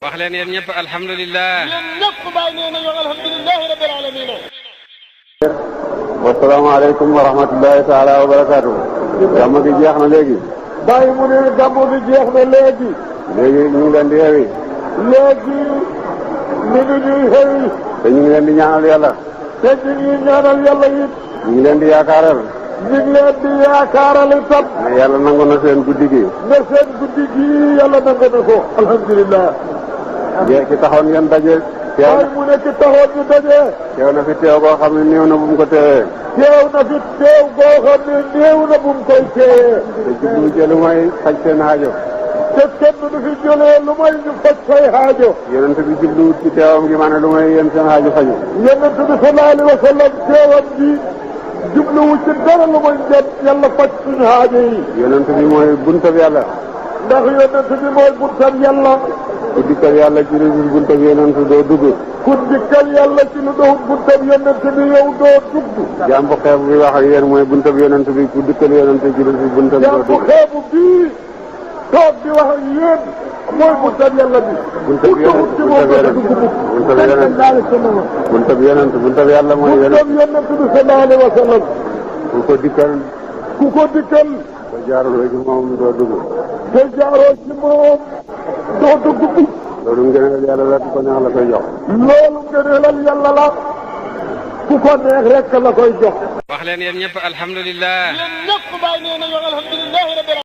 wax leen yéen ñëpp alhamdulilah. yéen ñëpp bàyyi nee nañu alhamdulilahi rabbil alamin. wasalaamaaleykum wa rahmatullahi taala wa barakaatu. gàmmu gi jeex na léegi. bàyyi mu ne gàmmu gi jeex na léegi. léegi ñu ngi leen di xewi. léegi ñu ngi ñuy xewi. te ñu ngi leen di ñaanal yàlla. te ñu ngi ñaanal yàlla it. ñu ngi leen di yaakaaral. ñu ngi leen di yaakaaral itam. ne yàlla nangu na seen guddi gi. ne seen guddi gi yàlla nangu na ko. alhamdulilah. ki taxoon ngeen daje. teew bàyyi mu ne ki taxoon ñu daje. teew na fi teew boo xam ne néew na bu mu ko teewee. teew na fi teew boo xam ne néew na bu mu koy teewee. te jublu ci lu may faj seen aajo. te kenn du fi jëlee lu may ñu faj say aajo. yonent bi jubluwut ci teewam gi ma ne lu may yéen seen aajo faju. yonent bi sallallahu alayhi wa sallam teewam bi jubluwu ci dara lu may njëriñ yàlla faj suñu aajo yi. yonent bi mooy buntab yàlla. ndax yonent bi mooy buntab yàlla. ku dikkal yàlla ci lu dul buntab yonent doo dugg. ku dikkal yàlla ci lu doon buntab yonent bi yow doo dugg. jaam bu xeebu bi wax ak yéen mooy buntab yonent bi ku dikkal yonent ci lu dul buntab doo jaam bu dugg. xeebu bii toog di wax ak yéen mooy buntab yàlla bi. buntab yonent buntab yonent buntab yonent buntab yàlla mooy yonent. buntab yonent bi sallallahu alayhi wa sallam. ku ko dikkal. ku ko dikkal. ba jaarul ci moom doo dugg. te jaaroo ci moom doo dugg. loolu ngëneel yàlla la ku ko neex la koy jox. loolu ngëneelal yàlla la ku ko neex rek la koy jox. wax leen yéen ñëpp alhamdulilah. yéen ñëpp bàyyi nee nañu alhamdulilahi rabbil